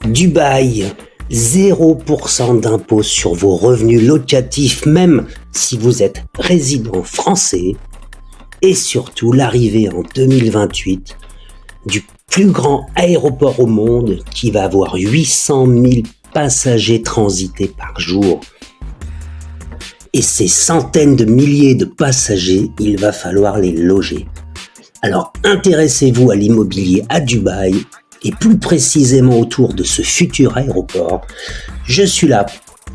Dubaï, 0% d'impôt sur vos revenus locatifs, même si vous êtes résident français. Et surtout l'arrivée en 2028 du plus grand aéroport au monde qui va avoir 800 000 passagers transités par jour. Et ces centaines de milliers de passagers, il va falloir les loger. Alors intéressez-vous à l'immobilier à Dubaï et plus précisément autour de ce futur aéroport. Je suis là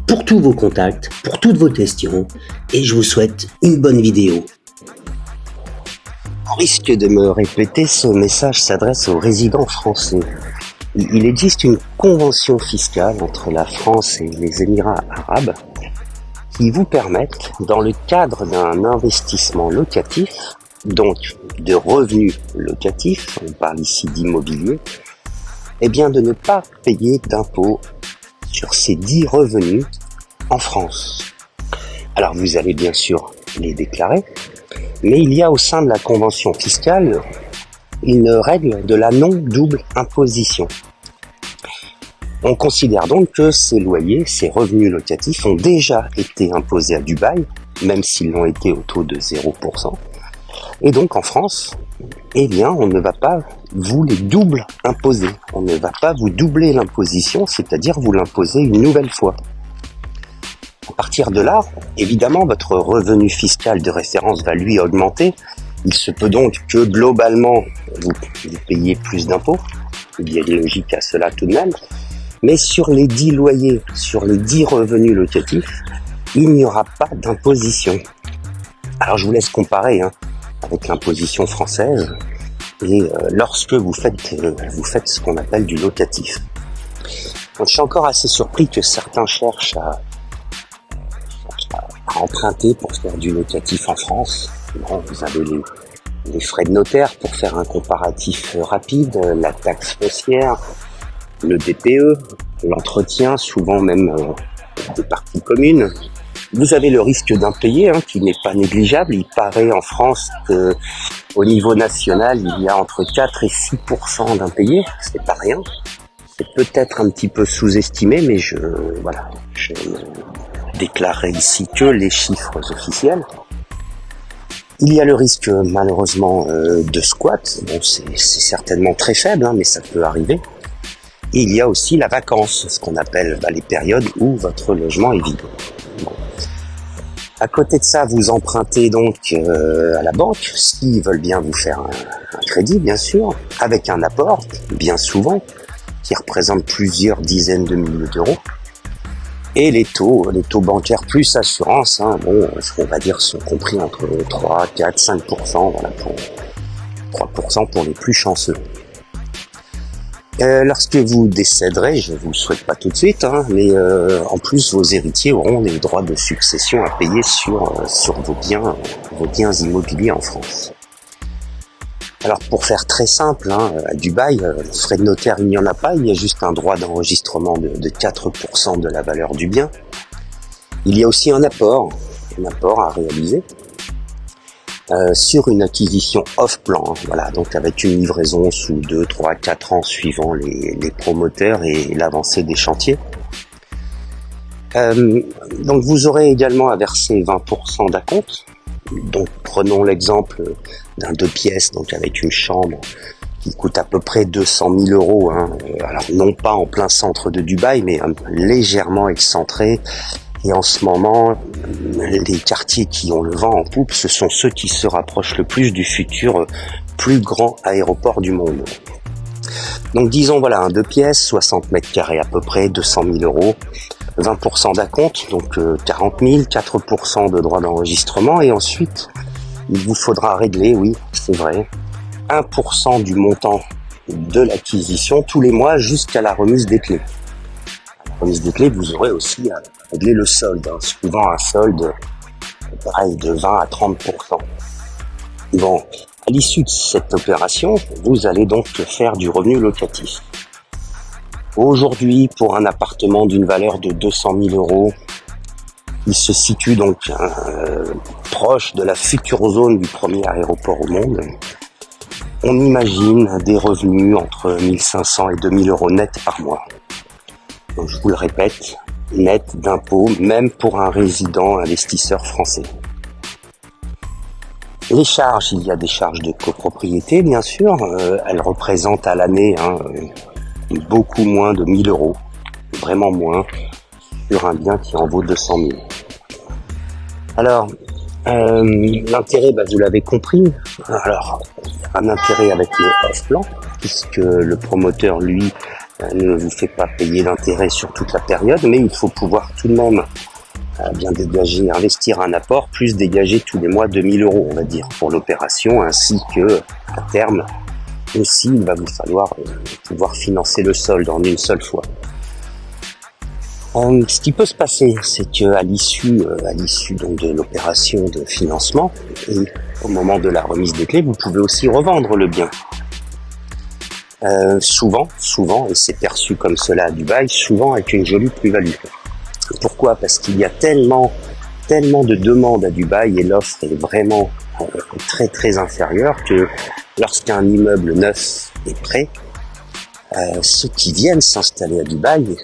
pour tous vos contacts, pour toutes vos questions et je vous souhaite une bonne vidéo. Au risque de me répéter, ce message s'adresse aux résidents français. Il existe une convention fiscale entre la France et les Émirats arabes qui vous permettent, dans le cadre d'un investissement locatif, donc de revenus locatifs, on parle ici d'immobilier, eh bien de ne pas payer d'impôts sur ces dits revenus en France. Alors vous allez bien sûr les déclarer, mais il y a au sein de la convention fiscale une règle de la non-double imposition. On considère donc que ces loyers, ces revenus locatifs ont déjà été imposés à Dubaï, même s'ils l'ont été au taux de 0%. Et donc en France, eh bien, on ne va pas vous les double imposer. On ne va pas vous doubler l'imposition, c'est-à-dire vous l'imposer une nouvelle fois. À partir de là, évidemment, votre revenu fiscal de référence va lui augmenter. Il se peut donc que globalement, vous payiez plus d'impôts. Il y a une logique à cela tout de même. Mais sur les 10 loyers, sur les 10 revenus locatifs, il n'y aura pas d'imposition. Alors je vous laisse comparer avec l'imposition française et lorsque vous faites ce qu'on appelle du locatif. Donc, je suis encore assez surpris que certains cherchent à emprunter pour faire du locatif en France. Bon, vous avez les frais de notaire pour faire un comparatif rapide, la taxe foncière, le DPE, l'entretien, souvent même des parties communes. Vous avez le risque d'impayé qui n'est pas négligeable. Il paraît en France qu'au niveau national, il y a entre 4 et 6% d'impayés. C'est pas rien. C'est peut-être un petit peu sous-estimé, mais je déclarerai ici que les chiffres officiels. Il y a le risque malheureusement de squat. Bon, c'est certainement très faible, mais ça peut arriver. Et il y a aussi la vacance, ce qu'on appelle les périodes où votre logement est vide. Bon. À côté de ça, vous empruntez donc à la banque, s'ils veulent bien vous faire un crédit, bien sûr, avec un apport, bien souvent, qui représente plusieurs dizaines de milliers d'euros. Et les taux bancaires plus assurance, on va dire, sont compris entre 3, 4, 5%, voilà, pour 3% pour les plus chanceux. Lorsque vous décéderez, je vous le souhaite pas tout de suite, mais en plus vos héritiers auront les droits de succession à payer sur vos biens immobiliers en France. Alors pour faire très simple, à Dubaï, frais de notaire il n'y en a pas, il y a juste un droit d'enregistrement de 4% de la valeur du bien. Il y a aussi un apport à réaliser. Sur une acquisition off-plan, voilà, donc avec une livraison sous 2, 3, 4 ans suivant les promoteurs et l'avancée des chantiers. Donc vous aurez également à verser 20% d'acompte. Donc prenons l'exemple d'un 2 pièces, donc avec une chambre qui coûte à peu près 200 000 euros. Alors non pas en plein centre de Dubaï, mais légèrement excentré. Et en ce moment, les quartiers qui ont le vent en poupe, ce sont ceux qui se rapprochent le plus du futur plus grand aéroport du monde. Donc disons un 2 pièces, 60 mètres carrés à peu près, 200 000 euros, 20% d'acompte, donc 40 000, 4% de droits d'enregistrement, et ensuite, il vous faudra régler, oui, c'est vrai, 1% du montant de l'acquisition tous les mois jusqu'à la remise des clés. À la remise des clés, vous aurez aussi à régler le solde, souvent un solde pareil de 20 à 30%. Bon, à l'issue de cette opération, vous allez donc faire du revenu locatif. Aujourd'hui, pour un appartement d'une valeur de 200 000 euros, il se situe donc proche de la future zone du premier aéroport au monde. On imagine des revenus entre 1 500 et 2 000 euros net par mois. Donc je vous le répète, net d'impôts, même pour un résident investisseur français. Les charges, il y a des charges de copropriété, bien sûr. Elles représentent à l'année beaucoup moins de 1 000 euros, vraiment moins, sur un bien qui en vaut 200 000. Alors, l'intérêt, vous l'avez compris. Alors, il y a un intérêt avec le off-plan, puisque le promoteur, lui, ne vous fait pas payer d'intérêt sur toute la période, mais il faut pouvoir tout de même bien dégager, investir un apport, plus dégager tous les mois 2 000 euros, on va dire, pour l'opération, ainsi que, à terme, aussi, il va vous falloir pouvoir financer le solde en une seule fois. Ce qui peut se passer, c'est qu'à l'issue donc de l'opération de financement et au moment de la remise des clés, vous pouvez aussi revendre le bien. Souvent, et c'est perçu comme cela à Dubaï, souvent avec une jolie plus-value. Pourquoi ? Parce qu'il y a tellement de demandes à Dubaï et l'offre est vraiment très très inférieure que lorsqu'un immeuble neuf est prêt, ceux qui viennent s'installer à Dubaï,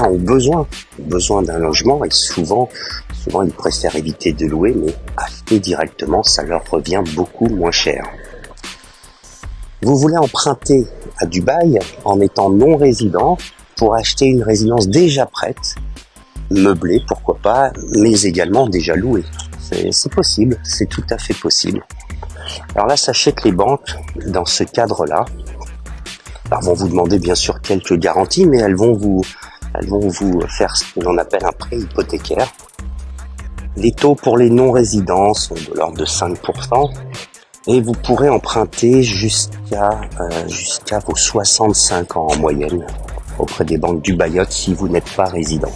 ont besoin d'un logement et souvent ils préfèrent éviter de louer, mais acheter directement, ça leur revient beaucoup moins cher. Vous voulez emprunter à Dubaï en étant non résident pour acheter une résidence déjà prête, meublée pourquoi pas, mais également déjà louée. C'est possible, c'est tout à fait possible. Alors là, sachez que les banques, dans ce cadre-là, vont vous demander bien sûr quelques garanties, mais elles vont vous faire ce qu'on appelle un prêt hypothécaire. Les taux pour les non-résidents sont de l'ordre de 5%, et vous pourrez emprunter jusqu'à vos 65 ans en moyenne auprès des banques dubaïotes si vous n'êtes pas résident.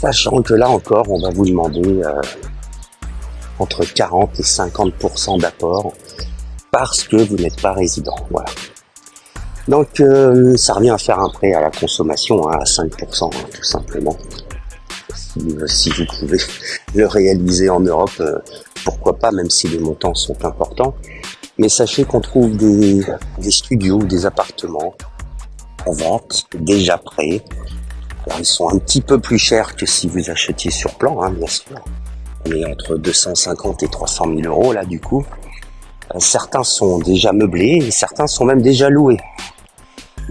Sachant que là encore, on va vous demander entre 40 et 50% d'apport parce que vous n'êtes pas résident. Voilà. Donc ça revient à faire un prêt à la consommation à 5%, tout simplement. Si vous pouvez le réaliser en Europe, pourquoi pas, même si les montants sont importants. Mais sachez qu'on trouve des studios, des appartements en vente, déjà prêts. Alors ils sont un petit peu plus chers que si vous achetiez sur plan, bien sûr. On est entre 250 et 300 000 euros là du coup. Certains sont déjà meublés et certains sont même déjà loués.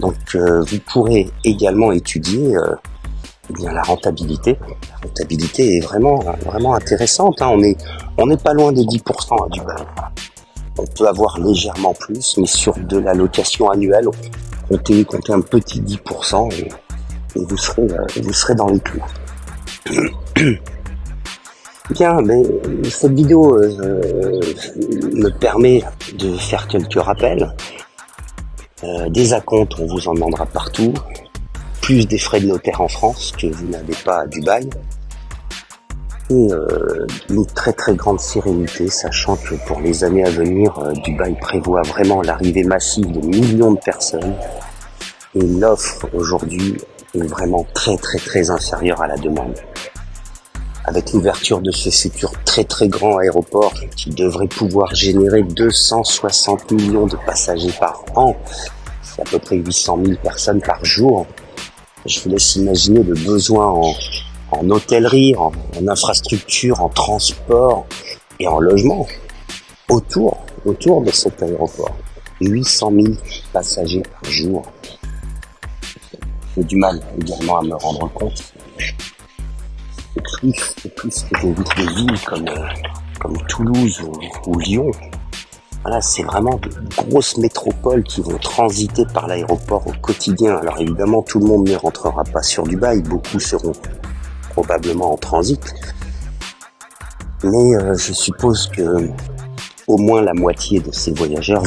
Donc vous pourrez également étudier la rentabilité. La rentabilité est vraiment intéressante. On n'est pas loin des 10% à Dubaï. On peut avoir légèrement plus, mais sur de la location annuelle, comptez un petit 10% et vous serez dans les clous. Bien, mais cette vidéo me permet de faire quelques rappels. Des acomptes, on vous en demandera partout, plus des frais de notaire en France que vous n'avez pas à Dubaï, et une très très grande sérénité, sachant que pour les années à venir, Dubaï prévoit vraiment l'arrivée massive de millions de personnes, et l'offre aujourd'hui est vraiment très très très inférieure à la demande. Avec l'ouverture de ce futur très très grand aéroport qui devrait pouvoir générer 260 millions de passagers par an, c'est à peu près 800 000 personnes par jour. Je vous laisse imaginer le besoin en hôtellerie, en infrastructure, en transport et en logement autour de cet aéroport. 800 000 passagers par jour. J'ai du mal également à me rendre compte. C'est plus que des villes comme Toulouse ou Lyon. Voilà, c'est vraiment de grosses métropoles qui vont transiter par l'aéroport au quotidien. Alors évidemment, tout le monde ne rentrera pas sur Dubaï, beaucoup seront probablement en transit. Mais je suppose que au moins la moitié de ces voyageurs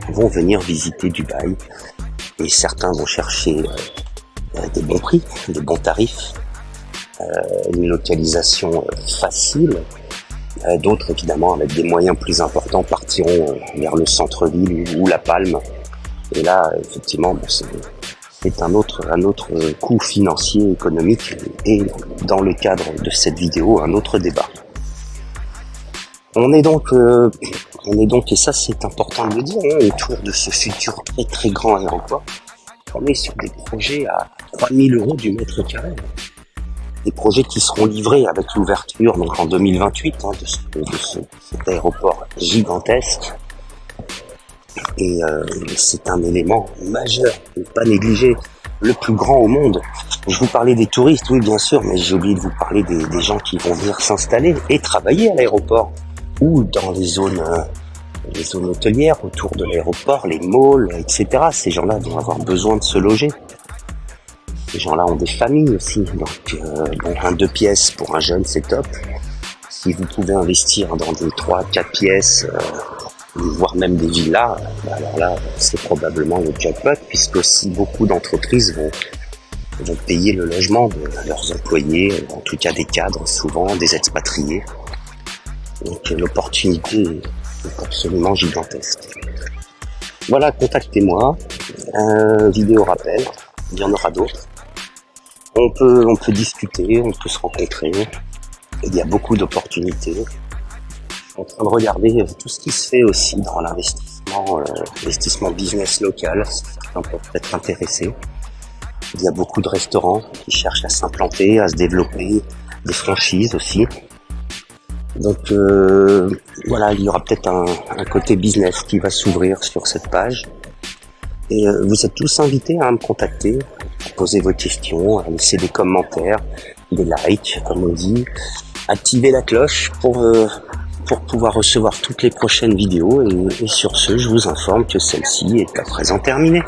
vont venir visiter Dubaï. Et certains vont chercher des bons prix, des bons tarifs, une localisation facile. D'autres, évidemment, avec des moyens plus importants, partiront vers le centre-ville ou la Palme. Et là, effectivement, c'est un autre coût financier, économique, et dans le cadre de cette vidéo, un autre débat. On est donc, et ça c'est important de le dire, autour de ce futur très très grand aéroport. On est sur des projets à 3 000 € du mètre carré. Des projets qui seront livrés avec l'ouverture donc en 2028 cet aéroport gigantesque. Et c'est un élément majeur, ne pas négliger, le plus grand au monde. Je vous parlais des touristes, oui bien sûr, mais j'ai oublié de vous parler des gens qui vont venir s'installer et travailler à l'aéroport ou dans les zones hôtelières autour de l'aéroport, les malls, etc. Ces gens-là vont avoir besoin de se loger. Ces gens-là ont des familles aussi, donc un 2 pièces pour un jeune c'est top. Si vous pouvez investir dans des 3-4 pièces, voire même des villas, alors là c'est probablement le jackpot, puisque aussi beaucoup d'entreprises vont payer le logement de leurs employés, en tout cas des cadres, souvent des expatriés. Donc l'opportunité est absolument gigantesque. Voilà, contactez-moi, vidéo rappel, il y en aura d'autres. On peut discuter, on peut se rencontrer, il y a beaucoup d'opportunités. Je suis en train de regarder tout ce qui se fait aussi dans l'investissement business local, si certains peuvent être intéressés. Il y a beaucoup de restaurants qui cherchent à s'implanter, à se développer, des franchises aussi. Donc voilà, il y aura peut-être un côté business qui va s'ouvrir sur cette page. Et vous êtes tous invités à me contacter, à poser vos questions, à laisser des commentaires, des likes, comme on dit. Activez la cloche pour pouvoir recevoir toutes les prochaines vidéos. Et sur ce, je vous informe que celle-ci est à présent terminée.